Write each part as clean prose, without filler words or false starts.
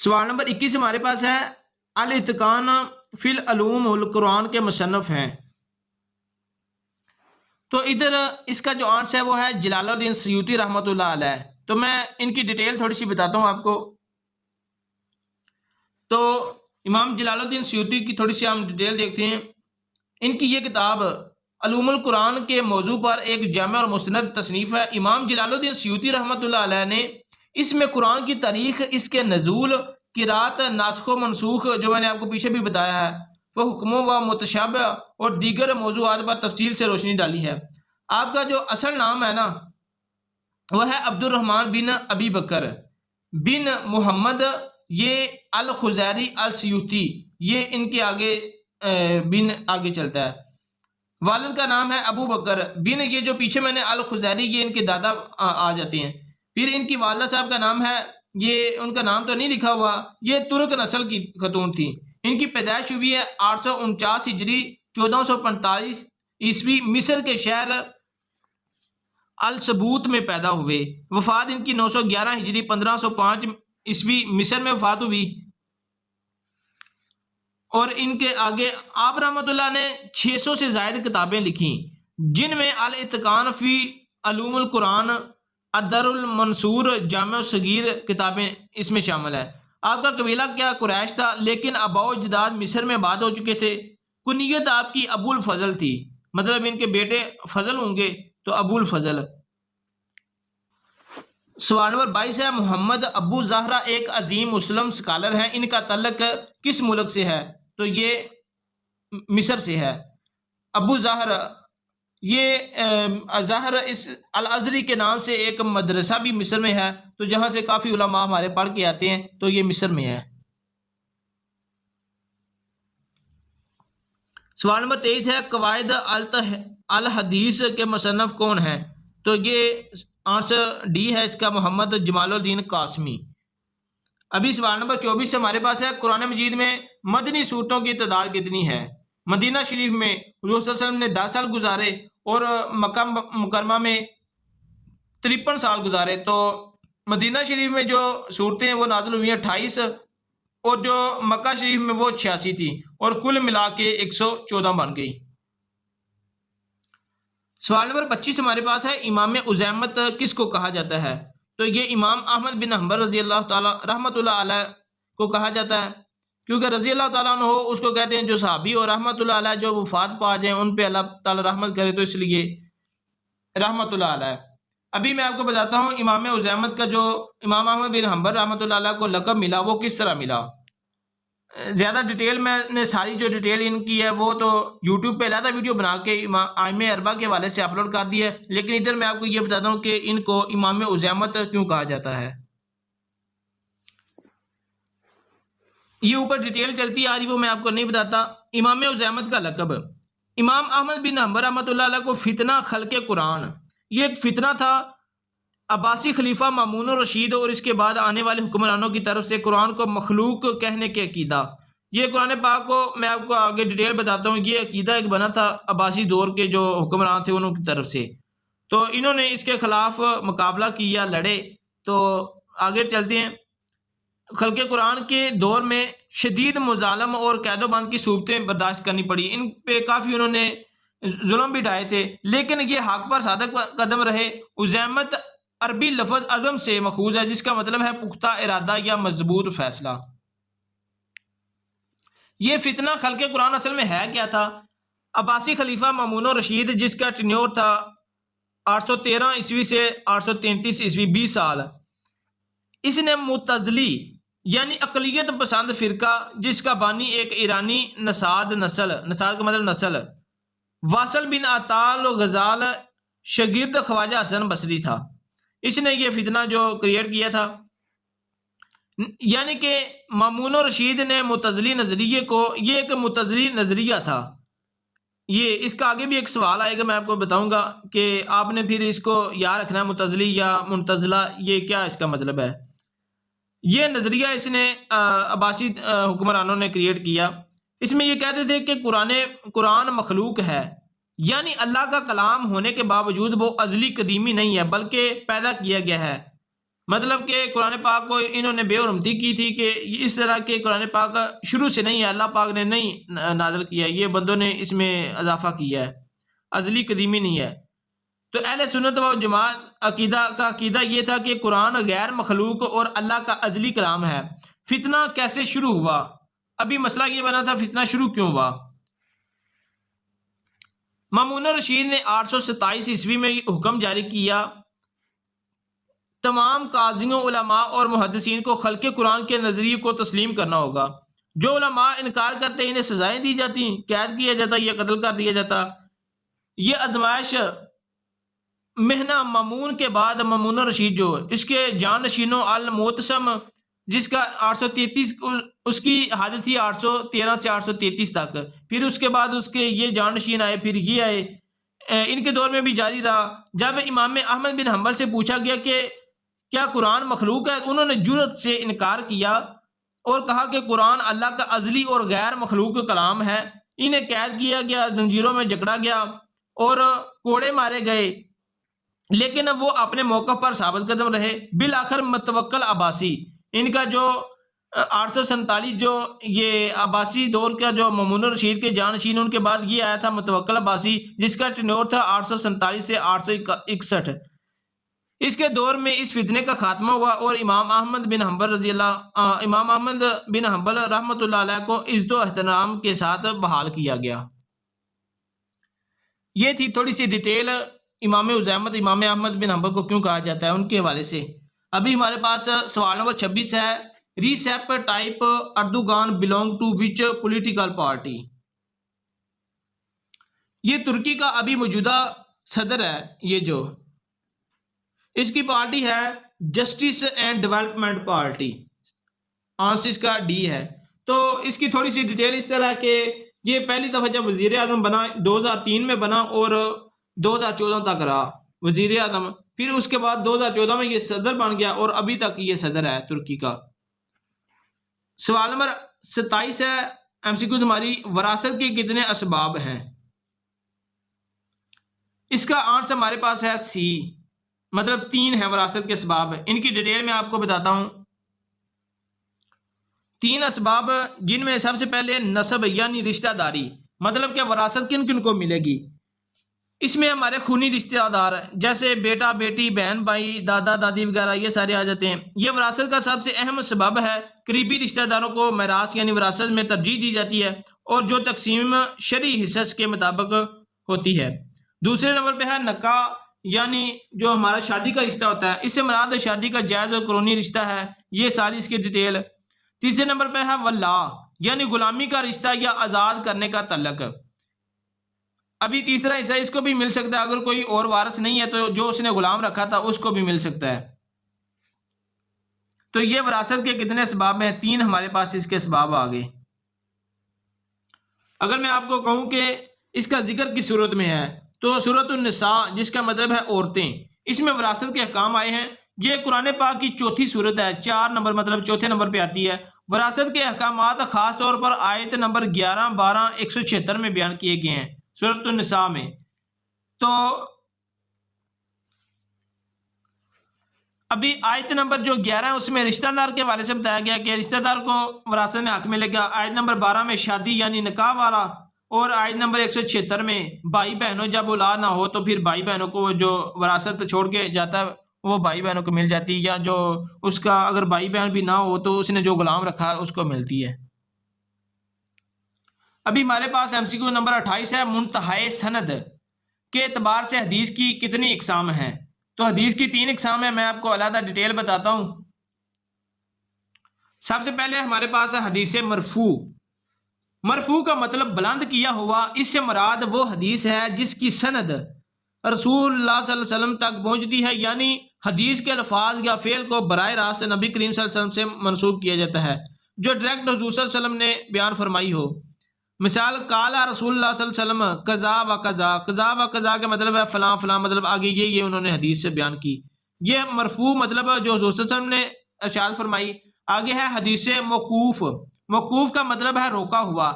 سوال نمبر 21 ہمارے پاس ہے الاتقان فی العلوم القرآن کے مصنف ہیں. تو ادھر اس کا جو آنسر ہے وہ ہے جلال الدین سیوطی رحمۃ اللہ علیہ. تو میں ان کی ڈیٹیل تھوڑی سی بتاتا ہوں آپ کو. تو امام جلال الدین سیوطی کی تھوڑی سی ہم ڈیٹیل دیکھتے ہیں. ان کی یہ کتاب علوم القرآن کے موضوع پر ایک جامع اور مستند تصنیف ہے. امام جلال الدین سیوطی رحمۃ اللہ علیہ نے اس میں قرآن کی تاریخ، اس کے نزول، قرات، ناسخ و منسوخ جو میں نے آپ کو پیچھے بھی بتایا ہے، وہ حکموں و متشابہ اور دیگر موضوعات پر تفصیل سے روشنی ڈالی ہے. آپ کا جو اصل نام ہے نا وہ ہے عبد الرحمن بن ابی بکر بن محمد یہ الخزیری السیوطی، یہ ان کے آگے بن آگے چلتا ہے. والد کا نام ہے ابو بکر بن، یہ جو پیچھے میں نے الخزیری، یہ ان کے دادا آ جاتے ہیں. پھر ان کی والدہ صاحب کا نام ہے، یہ ان کا نام تو نہیں لکھا ہوا، یہ ترک نسل کی خاتون تھی. ان کی پیدائش ہوئی ہے 849 ہجری 1445 عیسوی مصر کے شہر السبوت میں پیدا ہوئے. وفات ان کی 911 ہجری 1505 عیسوی مصر میں وفات ہوئی. اور ان کے آگے آپ رحمۃ اللہ نے 600 سے زائد کتابیں لکھی، جن میں الاتقان فی علوم القرآن، الدر المنصور، جامع الصغیر کتابیں اس میں شامل ہے. آپ کا قبیلہ کیا قریش تھا، لیکن آباء و اجداد مصر میں آباد ہو چکے تھے. کنیت آپ کی ابو الفضل تھی، مطلب ان کے بیٹے فضل ہوں گے تو ابو الفضل. سوال نمبر 22 ہے محمد ابو زہرہ ایک عظیم مسلم سکالر ہیں، ان کا تعلق کس ملک سے ہے؟ تو یہ مصر سے ہے. ابو زہر، یہ زہر اس الازری کے نام سے ایک مدرسہ بھی مصر میں ہے، تو جہاں سے کافی علماء ہمارے پڑھ کے آتے ہیں، تو یہ مصر میں ہے. سوال نمبر 23 ہے قواعد الحدیث کے مصنف کون ہیں؟ تو یہ آنسر ڈی ہے اس کا، محمد جمال الدین قاسمی. ابھی سوال نمبر 24 ہمارے پاس ہے قرآن مجید میں مدنی صورتوں کی تعداد کتنی ہے؟ مدینہ شریف میں حضور صلی اللہ علیہ وسلم نے 10 سال گزارے اور مکہ مکرمہ میں 53 سال گزارے. تو مدینہ شریف میں جو صورتیں ہیں وہ نازل ہوئی ہیں 28، اور جو مکہ شریف میں وہ 86 تھی، اور کل ملا کے 114 بن گئی. سوال نمبر 25 ہمارے پاس ہے امام عزیمت کس کو کہا جاتا ہے؟ تو یہ امام احمد بن حنبل رضی اللہ تعالیٰ رحمۃ اللہ علیہ کو کہا جاتا ہے، کیونکہ رضی اللہ تعالیٰ عنہ اس کو کہتے ہیں جو صحابی، اور رحمۃ اللہ علیہ جو وفات پا جائیں ان پہ اللہ تعالیٰ رحمت کرے، تو اس لیے رحمۃ اللہ علیہ. ابھی میں آپ کو بتاتا ہوں امام عزیمت کا جو امام احمد بن حنبل رحمۃ اللہ علیہ کو لقب ملا وہ کس طرح ملا. زیادہ ڈیٹیل میں نے ساری جو ڈیٹیل ان کی ہے وہ تو یوٹیوب پہ علیحدہ ویڈیو بنا کے ائمہ اربعہ کے حوالے سے اپلوڈ کر دی ہے، لیکن ادھر میں آپ کو یہ بتاتا ہوں کہ ان کو امام عزیمت کیوں کہا جاتا ہے. یہ اوپر ڈیٹیل چلتی آ رہی وہ میں آپ کو نہیں بتاتا. امام عزیمت کا لقب، امام احمد بن حنبل رحمۃ اللہ علیہ کو فتنہ خلق قرآن، یہ ایک فتنہ تھا عباسی خلیفہ مامون الرشید اور اس کے بعد آنے والے حکمرانوں کی طرف سے قرآن کو مخلوق کہنے کے عقیدہ. یہ قرآن پاک کو میں آپ کو آگے ڈیٹیل بتاتا ہوں، یہ عقیدہ ایک بنا تھا عباسی دور کے جو حکمران تھے انہوں کی طرف سے، تو انہوں نے اس کے خلاف مقابلہ کیا، لڑے. تو آگے چلتے ہیں. خلق قرآن کے دور میں شدید مظالم اور قید و بند کی صورتیں برداشت کرنی پڑی، ان پہ کافی انہوں نے ظلم بھی ڈھائے تھے، لیکن یہ حق پر صادق قدم رہے. عزیمت عربی لفظ عزم سے ماخوذ ہے، جس کا مطلب ہے پختہ ارادہ یا مضبوط فیصلہ. یہ فتنہ خلق قرآن اصل میں ہے کیا تھا؟ عباسی خلیفہ مامون الرشید جس کا ٹینیور تھا 813 عیسوی سے 833 عیسوی، 20 سال، اس نے معتزلی یعنی اقلیت پسند فرقہ جس کا بانی ایک ایرانی نساد کا مطلب نسل، واصل بن عطال و غزال شاگرد خواجہ حسن بصری تھا، اس نے یہ فتنہ جو کریٹ کیا تھا. یعنی کہ مامون الرشید نے معتزلی نظریے کو، یہ ایک معتزلی نظریہ تھا. یہ اس کا آگے بھی ایک سوال آئے گا، میں آپ کو بتاؤں گا کہ آپ نے پھر اس کو یاد رکھنا ہے معتزلی یا منتزلہ یہ کیا اس کا مطلب ہے. یہ نظریہ اس نے عباسی حکمرانوں نے کریٹ کیا. اس میں یہ کہتے تھے کہ قرآن مخلوق ہے، یعنی اللہ کا کلام ہونے کے باوجود وہ ازلی قدیمی نہیں ہے بلکہ پیدا کیا گیا ہے. مطلب کہ قرآن پاک کو انہوں نے بے حرمتی کی تھی کہ اس طرح کے قرآن پاک شروع سے نہیں ہے، اللہ پاک نے نہیں نازل کیا، یہ بندوں نے اس میں اضافہ کیا ہے، ازلی قدیمی نہیں ہے۔ تو اہل سنت و جماعت کا عقیدہ یہ تھا کہ قرآن غیر مخلوق اور اللہ کا ازلی کلام ہے۔ فتنہ کیسے شروع ہوا؟ ابھی مسئلہ یہ بنا تھا فتنہ شروع کیوں ہوا۔ مامون رشید نے 827 عیسوی میں یہ حکم جاری کیا تمام قاضیوں، علماء اور محدثین کو خلق قرآن کے نظریے کو تسلیم کرنا ہوگا۔ جو علماء انکار کرتے انہیں سزائیں دی جاتی، قید کیا جاتا یا قتل کر دیا جاتا۔ یہ آزمائش مہنہ مامون کے بعد مامون رشید جو اس کے جانشینوں المعتصم جس کا 833 اس کی حادث تھی 813 سے 833 تک، پھر اس کے بعد اس کے یہ جانشین آئے، پھر یہ آئے، ان کے دور میں بھی جاری رہا۔ جب امام احمد بن حنبل سے پوچھا گیا کہ کیا قرآن مخلوق ہے، انہوں نے جرأت سے انکار کیا اور کہا کہ قرآن اللہ کا ازلی اور غیر مخلوق کلام ہے۔ انہیں قید کیا گیا، زنجیروں میں جکڑا گیا اور کوڑے مارے گئے، لیکن وہ اپنے موقف پر ثابت قدم رہے۔ بالآخر متوکل عباسی، ان کا جو 847 جو یہ عباسی دور کا جو مامون رشید کے جانشین، ان کے بعد یہ آیا تھا متوکل عباسی جس کا ٹینور تھا 847 سے 861۔ اس کے دور میں اس فتنے کا خاتمہ ہوا اور امام احمد بن حنبل رحمۃ اللہ علیہ کو عزت و احترام کے ساتھ بحال کیا گیا۔ یہ تھی تھوڑی سی ڈیٹیل امام عزیمت امام احمد بن حنبل کو کیوں کہا جاتا ہے ان کے حوالے سے۔ ابھی ہمارے پاس سوال نمبر 26 ہے، Recep Tayyip Erdogan belong to which political party? یہ ترکی کا ابھی موجودہ صدر ہے، یہ جو اس کی پارٹی ہے justice and development party, answer اس کا ڈی ہے۔ تو اس کی تھوڑی سی ڈیٹیل اس طرح کہ یہ پہلی دفعہ جب وزیر اعظم بنا 2003 میں بنا اور 2014 تک رہا وزیر اعظم، پھر اس کے بعد 2014 میں یہ صدر بن گیا اور ابھی تک یہ صدر ہے ترکی کا۔ سوال نمبر 27 ہے ایم سی کیو تمہاری، وراثت کے کتنے اسباب ہیں؟ اس کا آنسر ہمارے پاس ہے سی، مطلب 3 ہیں وراثت کے اسباب۔ ان کی ڈیٹیل میں آپ کو بتاتا ہوں۔ 3 اسباب جن میں سب سے پہلے نسب یعنی رشتہ داری، مطلب کہ وراثت کن کن کو ملے گی۔ اس میں ہمارے خونی رشتہ دار جیسے بیٹا بیٹی بہن بھائی دادا دادی وغیرہ یہ سارے آ جاتے ہیں۔ یہ وراثت کا سب سے اہم سبب ہے۔ قریبی رشتہ داروں کو میراث یعنی وراثت میں ترجیح دی جاتی ہے اور جو تقسیم شرعی حصص کے مطابق ہوتی ہے۔ دوسرے نمبر پہ ہے نکاح یعنی جو ہمارا شادی کا رشتہ ہوتا ہے، اس سے مراد شادی کا جائز اور قانونی رشتہ ہے، یہ ساری اس کی ڈیٹیل۔ تیسرے نمبر پہ ہے ولا یعنی غلامی کا رشتہ یا آزاد کرنے کا تعلق۔ ابھی تیسرا حصہ اس کو بھی مل سکتا ہے، اگر کوئی اور وارث نہیں ہے تو جو اس نے غلام رکھا تھا اس کو بھی مل سکتا ہے۔ تو یہ وراثت کے کتنے اسباب ہیں؟ 3 ہمارے پاس اس کے اسباب آ گئے۔ اگر میں آپ کو کہوں کہ اس کا ذکر کس صورت میں ہے تو سورۃ النساء جس کا مطلب ہے عورتیں، اس میں وراثت کے احکام آئے ہیں۔ یہ قرآن پاک کی چوتھی صورت ہے، 4 نمبر مطلب چوتھے نمبر پہ آتی ہے۔ وراثت کے احکامات خاص طور پر آیت نمبر 11، 12، 176 میں بیان کیے گئے ہیں سورۃ النساء میں۔ تو ابھی آیت نمبر جو 11 ہے اس میں رشتہ دار کے حوالے سے بتایا گیا کہ رشتہ دار کو وراثت میں حق ملے گا۔ آیت نمبر 12 میں شادی یعنی نکاح والا، اور آیت نمبر 176 میں بھائی بہنوں جب اولاد نہ ہو تو پھر بھائی بہنوں کو جو وراثت چھوڑ کے جاتا ہے وہ بھائی بہنوں کو مل جاتی ہے، یا جو اس کا اگر بھائی بہن بھی نہ ہو تو اس نے جو غلام رکھا ہے اس کو ملتی ہے۔ ابھی ہمارے پاس ایم سی کیو نمبر 28 ہے، منتہائے سند کے اعتبار سے حدیث کی کتنی اقسام ہیں؟ تو حدیث کی 3 اقسام ہیں، میں آپ کو علیحدہ ڈیٹیل بتاتا ہوں۔ سب سے پہلے ہمارے پاس ہے حدیث مرفوع۔ مرفوع کا مطلب بلند کیا ہوا، اس سے مراد وہ حدیث ہے جس کی سند رسول اللہ صلی اللہ علیہ وسلم تک پہنچتی ہے، یعنی حدیث کے الفاظ یا فعل کو براہ راست نبی کریم صلی اللہ علیہ وسلم سے منسوب کیا جاتا ہے، جو ڈائریکٹ حضور صلی اللہ علیہ وسلم نے بیان فرمائی ہو۔ مثال قال رسول اللہ صلی اللہ علیہ وسلم قضا و قضا، قضا و قضا کا مطلب ہے فلاں فلاں، مطلب آگے یہ انہوں نے حدیث سے بیان کی۔ یہ مرفوع مطلب جو حضور صلی اللہ علیہ وسلم نے ارشاد فرمائی۔ آگے ہے حدیث موقوف۔ موقوف کا مطلب ہے روکا ہوا،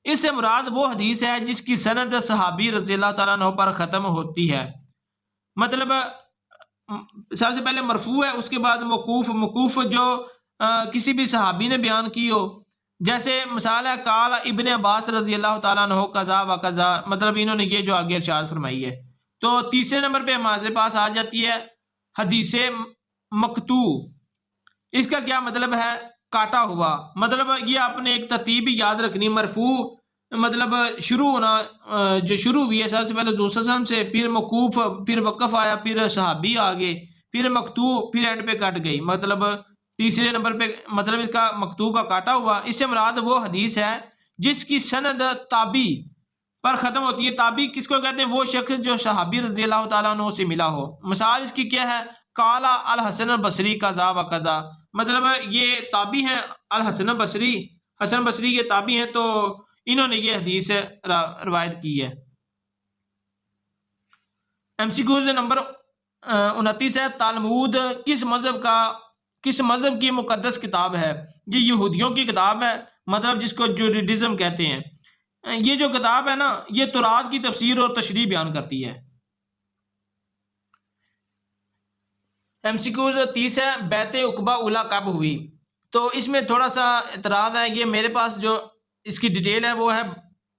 اس سے مراد وہ حدیث ہے جس کی سند صحابی رضی اللہ تعالیٰ عنہ پر ختم ہوتی ہے۔ مطلب سب سے پہلے مرفوع ہے، اس کے بعد موقوف، موقوف جو کسی بھی صحابی نے بیان کی ہو، جیسے مثال ہے قال ابن عباس رضی اللہ تعالیٰ عنہ قضا و قضا، مطلب انہوں نے یہ جو آگے ارشاد فرمائی ہے۔ تو تیسرے نمبر پہ ہمارے پاس آ جاتی ہے حدیث مقطوع۔ اس کا کیا مطلب ہے؟ کاٹا ہوا، مطلب یہ آپ نے ایک ترتیب یاد رکھنی۔ مرفوع مطلب شروع ہونا، جو شروع ہوئی ہے سب سے پہلے رسول صلی اللہ علیہ وسلم سے، پھر موقوف، پھر وقف آیا، پھر صحابی آگے، پھر مقطوع، پھر اینڈ پہ کٹ گئی، مطلب تیسرے نمبر پہ مطلب اس کا مقطوع کا کاٹا ہوا۔ اس سے مراد وہ حدیث ہے جس کی سند تابعی پر ختم ہوتی ہے۔ تابعی کس کو کہتے ہیں؟ وہ شخص جو صحابی رضی اللہ تعالیٰ عنہ سے ملا ہو۔ مثال اس کی کیا ہے؟ قال الحسن البصری قضا و قضا، مطلب یہ تابعی ہیں الحسن البصری، حسن بصری کے تابعی ہیں، تو انہوں نے یہ حدیث روایت کی ہے۔ ایم سی کیوز نمبر 29 ہے تالمود کس مذہب کی مقدس کتاب ہے؟ یہ یہودیوں کی کتاب ہے، مطلب جس کو جوڈیزم کہتے ہیں۔ یہ جو کتاب ہے نا، یہ تورات کی تفسیر اور تشریح بیان کرتی ہے۔ ایم سی کیوز 30 ہے بیعت عقبہ اولیٰ کب ہوئی؟ تو اس میں تھوڑا سا اعتراض ہے، یہ میرے پاس جو اس کی ڈیٹیل ہے وہ ہے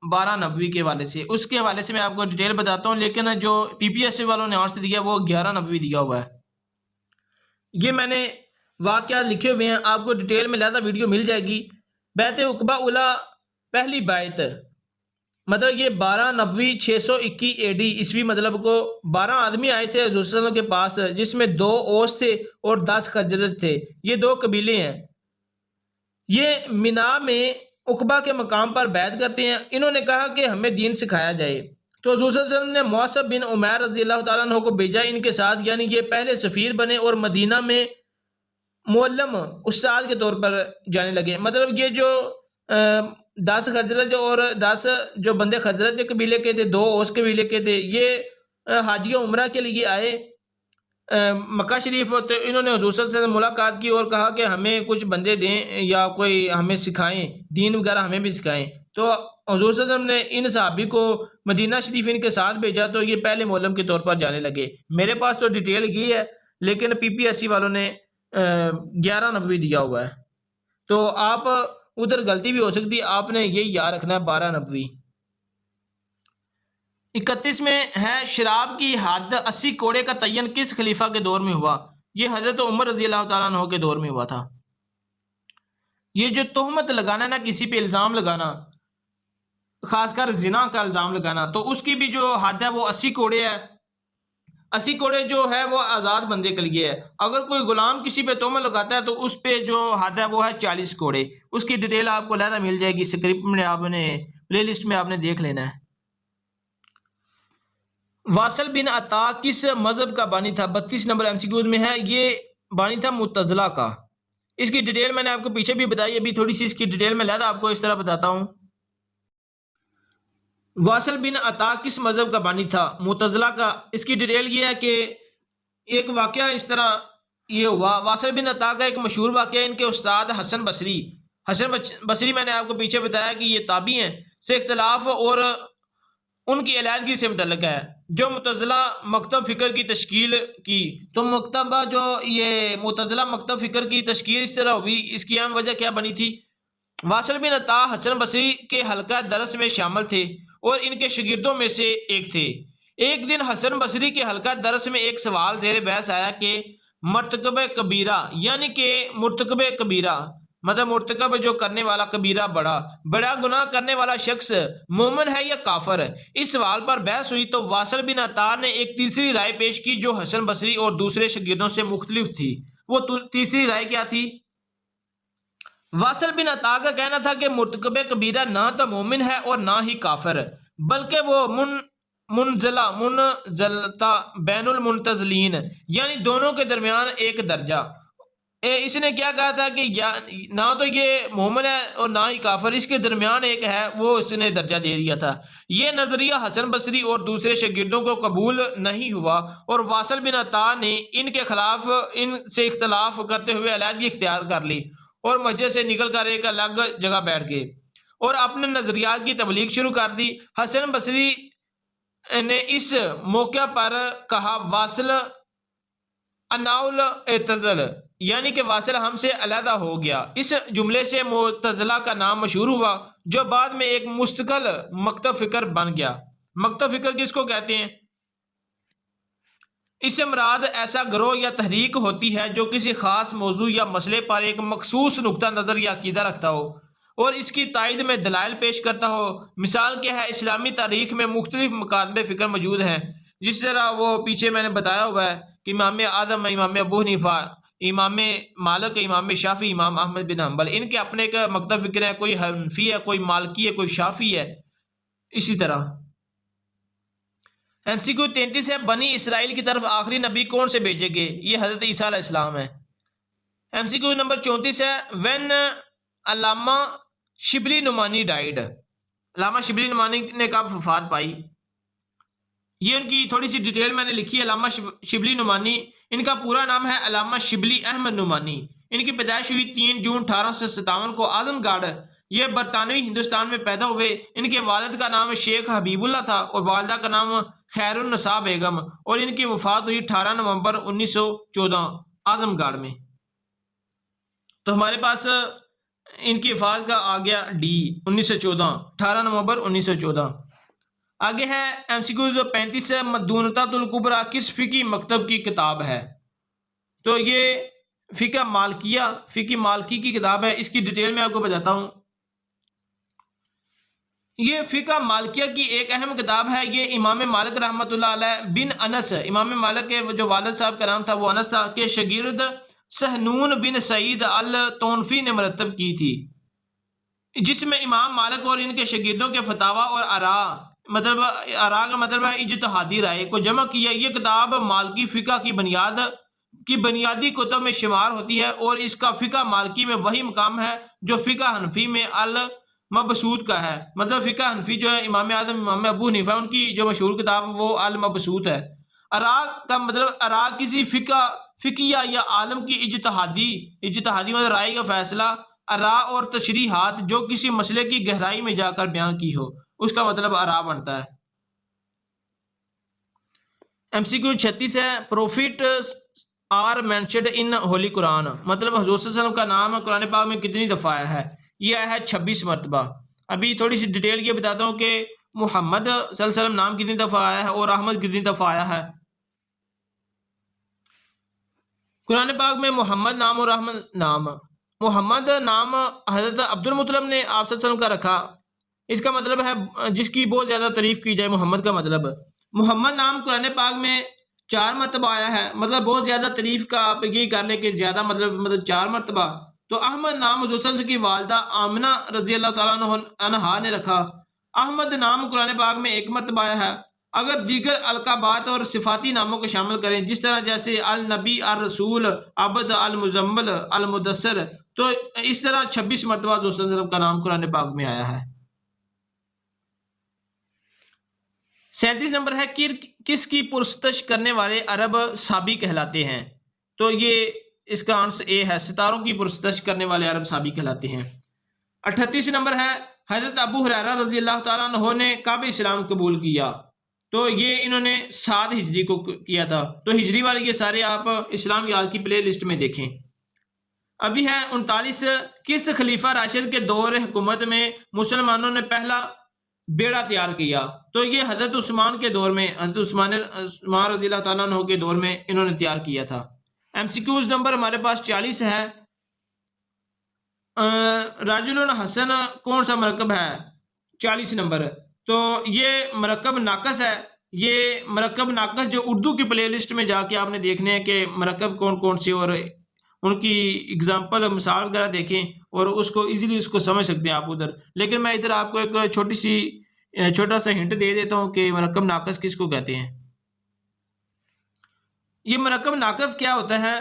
12 نبوی کے حوالے سے، اس کے حوالے سے میں آپ کو ڈیٹیل بتاتا ہوں، لیکن جو پی پی ایس سی والوں نے آنسر دیا وہ 11 نبوی دیا ہوا ہے۔ یہ میں نے واقعات لکھے ہوئے ہیں، آپ کو ڈیٹیل میں لہذا ویڈیو مل جائے گی۔ بیعت عقبہ اولیٰ پہلی بیعت، مطلب یہ 12 نبوی 621 AD عیسوی، مطلب کو 12 آدمی آئے تھے حضور صلی اللہ علیہ وسلم کے پاس، جس میں 2 اوس تھے اور 10 خزرج تھے، یہ 2 قبیلے ہیں۔ یہ مینا میں عقبہ کے مقام پر بیعت کرتے ہیں۔ انہوں نے کہا کہ ہمیں دین سکھایا جائے، تو حضور صلی اللہ علیہ وسلم نے موصب بن عمیر رضی اللہ تعالیٰ عنہ کو بھیجا ان کے ساتھ، یعنی یہ پہلے سفیر بنے اور مدینہ میں معلم استاد کے طور پر جانے لگے۔ مطلب یہ جو 10 خزرج اور 10 جو بندے خزرج قبیلے کے تھے، 2 اوس قبیلے کے تھے، یہ حاجی عمرہ کے لیے آئے مکہ شریف، تو انہوں نے حضور صلی اللہ علیہ وسلم ملاقات کی اور کہا کہ ہمیں کچھ بندے دیں یا کوئی ہمیں سکھائیں، دین وغیرہ ہمیں بھی سکھائیں۔ تو حضور صلی اللہ علیہ وسلم نے ان صحابی کو مدینہ شریف ان کے ساتھ بھیجا، تو یہ پہلے معلم کے طور پر جانے لگے۔ میرے پاس تو ڈیٹیل کی ہے، لیکن پی پی ایس سی والوں نے 11 نبوی دیا ہوا ہے، تو آپ ادھر غلطی بھی ہو سکتی ہے، آپ نے یہی یاد رکھنا ہے 12 نبوی۔ 31 میں ہے شراب کی حد 80 کوڑے کا تعین کس خلیفہ کے دور میں ہوا؟ یہ حضرت عمر رضی اللہ تعالیٰ عنہ کے دور میں ہوا تھا۔ یہ جو تہمت لگانا نا، کسی پہ الزام لگانا، خاص کر زنا کا الزام لگانا، تو اس کی بھی جو حد ہے وہ 80 کوڑے ہے۔ 80 کوڑے جو ہے وہ آزاد بندے کے لیے ہے، اگر کوئی غلام کسی پہ تہمت لگاتا ہے تو اس پہ جو حد ہے وہ ہے 40 کوڑے۔ اس کی ڈیٹیل آپ کو علیحدہ مل جائے گی، اسکرپٹ میں آپ نے پلے لسٹ میں آپ نے دیکھ لینا ہے۔ واصل بن عطا کس مذہب کا بانی تھا؟ 32 نمبر ایم سی کیوز میں ہے، یہ بانی تھا معتزلہ کا۔ اس کی ڈیٹیل میں نے آپ کو پیچھے بھی بتائی، ابھی تھوڑی سی اس کی ڈیٹیل میں لہذا آپ کو اس طرح بتاتا ہوں۔ واصل بن عطا کس مذہب کا بانی تھا؟ معتزلہ کا۔ اس کی ڈیٹیل یہ ہے کہ ایک واقعہ اس طرح یہ ہوا، واصل بن عطا کا ایک مشہور واقعہ، ان کے استاد حسن بصری میں نے آپ کو پیچھے بتایا کہ یہ تابعی ہیں، سے اختلاف اور ان کی علیحدگی سے متعلق ہے، جو معتزلہ مکتب فکر کی تشکیل کی۔ تو مکتبہ جو یہ معتزلہ مکتب فکر کی تشکیل اس طرح ہوئی، اس کی اہم وجہ کیا بنی تھی؟ واصل بن عطا حسن بصری کے حلقہ درس میں شامل تھے اور ان کے شاگردوں میں سے ایک تھے۔ ایک دن حسن بصری کے حلقہ درس میں ایک سوال زیر بحث آیا کہ مرتکب کبیرہ، یعنی کہ مرتکب کبیرہ مطلب مرتکب جو کرنے والا کبیرہ بڑا گناہ کرنے والا شخص مومن ہے یا کافر؟ اس سوال پر بحث ہوئی تو واصل بن عطا نے ایک تیسری رائے پیش کی جو حسن بصری اور دوسرے شاگردوں سے مختلف تھی۔ وہ تیسری رائے کیا تھی؟ واصل بن عطا کا کہنا تھا کہ مرتکب کبیرہ نہ تو مومن ہے اور نہ ہی کافر، بلکہ وہ منزلتا بین المنتزلین، یعنی دونوں کے درمیان ایک درجہ۔ اس نے کیا کہا تھا کہ نہ تو یہ مومن ہے اور نہ ہی کافر، اس کے درمیان ایک ہے، وہ اس نے درجہ دے دیا تھا۔ یہ نظریہ حسن بصری اور دوسرے شاگردوں کو قبول نہیں ہوا اور واصل بن عطا نے ان کے خلاف ان سے اختلاف کرتے ہوئے علیحدگی اختیار کر لی اور مسجد سے نکل کر ایک الگ جگہ بیٹھ گئے اور اپنے نظریات کی تبلیغ شروع کر دی۔ حسن بصری نے اس موقع پر کہا واصل اناول اعتزل یعنی کہ واصل ہم سے علیحدہ ہو گیا۔ اس جملے سے معتزلہ کا نام مشہور ہوا جو بعد میں ایک مستقل مکتب فکر بن گیا۔ مکتب فکر کس کو کہتے ہیں؟ اس سے مراد ایسا گروہ یا تحریک ہوتی ہے جو کسی خاص موضوع یا مسئلے پر ایک مخصوص نقطہ نظر یا عقیدہ رکھتا ہو اور اس کی تائید میں دلائل پیش کرتا ہو۔ مثال کیا ہے؟ اسلامی تاریخ میں مختلف مکاتب فکر موجود ہیں، جس طرح وہ پیچھے میں نے بتایا ہوا ہے کہ امام اعظم، امام ابو حنیفہ، امام مالک، امام شافعی، امام احمد بن حنبل، ان کے اپنے ایک مکتب فکر ہے، کوئی حنفی ہے، کوئی مالکی ہے، کوئی شافعی ہے۔ اسی طرح MCQ 33 ہے، بنی اسرائیل کی طرف آخری نبی کون سے بھیجے گئے؟ یہ حضرت عیسیٰ علیہ السلام ہے۔ MCQ نمبر 34 ہے، when Allama Shibli Nomani died, علامہ شبلی نعمانی نے کب وفات پائی؟ یہ ان کی تھوڑی سی ڈیٹیل میں نے لکھی ہے۔ علامہ شبلی نعمانی، ان کا پورا نام ہے علامہ شبلی احمد نعمانی۔ ان کی پیدائش ہوئی 3 جون 1857 کو اعظم گڑھ، یہ برطانوی ہندوستان میں پیدا ہوئے۔ ان کے والد کا نام شیخ حبیب اللہ تھا اور والدہ کا نام خیر النساء بیگم، اور ان کی وفات ہوئی 18 نومبر 1914 اعظم گڑھ میں۔ تو ہمارے پاس ان کی وفات کا آ گیا ڈی 1914، 18 نومبر 1914۔ آگے ہے MCQ 35 ہے، مدونۃ الکبریٰ کس فقی مکتب کی کتاب ہے؟ تو یہ فقہ مالکیہ، فقہ مالکی کی کتاب ہے۔ اس کی ڈیٹیل میں آپ کو بتاتا ہوں۔ یہ فقہ مالکیہ کی ایک اہم کتاب ہے۔ یہ امام مالک رحمۃ اللہ علیہ بن انس، امام مالک کے جو والد صاحب کا نام تھا وہ انس تھا، کہ شاگرد سہنون بن سعید التونفی نے مرتب کی تھی، جس میں امام مالک اور ان کے شاگردوں کے فتاوی اور آراء، مطلب آراء کا مطلب ہے اجتہادی رائے، کو جمع کیا۔ یہ کتاب مالکی فقہ کی بنیادی کتب میں شمار ہوتی ہے اور اس کا فقہ مالکی میں وہی مقام ہے جو فقہ حنفی میں المبسوط کا ہے۔ مطلب فقہ حنفی جو ہے امام اعظم، امام ابو حنیفہ، ان کی جو مشہور کتاب وہ المبسوط ہے۔ آراء کا مطلب آراء کسی فقیہ یا عالم کی اجتہادی مطلب رائے کا فیصلہ، آراء اور تشریحات جو کسی مسئلے کی گہرائی میں جا کر بیان کی ہو، اس کا مطلب آراء بنتا ہے۔ MCQ 36 ہے، prophets are mentioned in holy Quran, مطلب حضور صلی اللہ علیہ وسلم کا نام قرآن پاک میں کتنی دفعہ آیا ہے؟ یہ آیا ہے 26 مرتبہ۔ ابھی تھوڑی سی ڈیٹیل یہ بتاتا ہوں کہ محمد صلی اللہ علیہ وسلم نام کتنی دفعہ آیا ہے اور احمد کتنی دفعہ آیا ہے۔ قرآن پاک میں محمد نام اور احمد نام، محمد نام حضرت عبد المطلب نے آپ صلی اللہ علیہ وسلم کا رکھا۔ اس کا مطلب ہے جس کی بہت زیادہ تعریف کی جائے، محمد کا مطلب۔ محمد نام قرآن پاک میں 4 مرتبہ آیا ہے، مطلب بہت زیادہ تعریف کا آپ یہ کر لیں کہ زیادہ مطلب 4 مرتبہ۔ تو احمد نام حضور صلی اللہ علیہ وسلم کی والدہ آمنہ رضی اللہ تعالیٰ عنہا نے رکھا۔ احمد نام قرآن پاک میں 1 مرتبہ آیا ہے۔ اگر دیگر القابات اور صفاتی ناموں کو شامل کریں، جس طرح جیسے النبی، الرسول، عبد، المزمل، المدثر، تو اس طرح 26 مرتبہ حضور صلی اللہ علیہ وسلم کا نام قرآن پاک میں آیا ہے۔ 37 نمبر ہے، کس کی پرستش کرنے والے عرب صحابی کہلاتے ہیں؟ تو یہ اس کا آنسر اے ہے، ستاروں کی پرستش کرنے والے عرب صحابی کہلاتے ہیں۔ 38 نمبر ہے، حضرت ابو ہریرہ رضی اللہ تعالیٰ عنہ نے کب اسلام قبول کیا؟ تو یہ انہوں نے 7 ہجری کو کیا تھا۔ تو ہجری والے یہ سارے آپ اسلام یاد کی پلے لسٹ میں دیکھیں۔ ابھی ہے 39، کس خلیفہ راشد کے دور حکومت میں مسلمانوں نے پہلا بیڑا تیار کیا؟ تو یہ حضرت عثمان کے دور میں، حضرت عثمان رضی اللہ تعالیٰ عنہ کے دور میں انہوں نے تیار کیا تھا۔ MCQs نمبر ہمارے پاس 40 ہے، راجل حسن کون سا مرکب ہے؟ 40 نمبر۔ تو یہ مرکب ناقص ہے۔ یہ مرکب ناقص جو اردو کی پلے لسٹ میں جا کے آپ نے دیکھنے ہیں کہ مرکب کون کون سے اور ان کی اگزامپل مثال وغیرہ دیکھیں اور اس کو ایزیلی اس کو سمجھ سکتے ہیں آپ ادھر۔ لیکن میں ادھر آپ کو ایک چھوٹا سا ہنٹ دے دیتا ہوں کہ مرکب ناقص کس کو کہتے ہیں۔ یہ مرکب ناقص کیا ہوتا ہے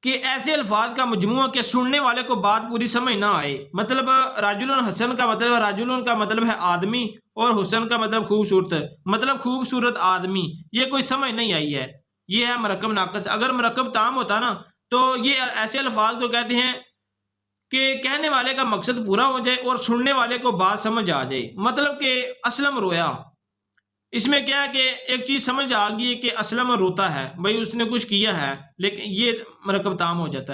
کہ ایسے الفاظ کا مجموعہ کہ سننے والے کو بات پوری سمجھ نہ آئے۔ مطلب راجل حسن کا مطلب، راجل کا مطلب ہے آدمی اور حسن کا مطلب خوبصورت، مطلب خوبصورت آدمی، یہ کوئی سمجھ نہیں آئی ہے، یہ ہے مرکب ناقص۔ اگر مرکب تام ہوتا نا تو یہ ایسے الفاظ کو کہتے ہیں کہ کہنے والے کا مقصد پورا ہو جائے اور سننے والے کو بات سمجھ آ جائے۔ مطلب کہ اسلم رویا، اس میں کیا ہے کہ ایک چیز سمجھ آ گئی کہ اسلم روتا ہے، بھائی اس نے کچھ کیا ہے، لیکن یہ مرکب تام ہو جاتا ہے۔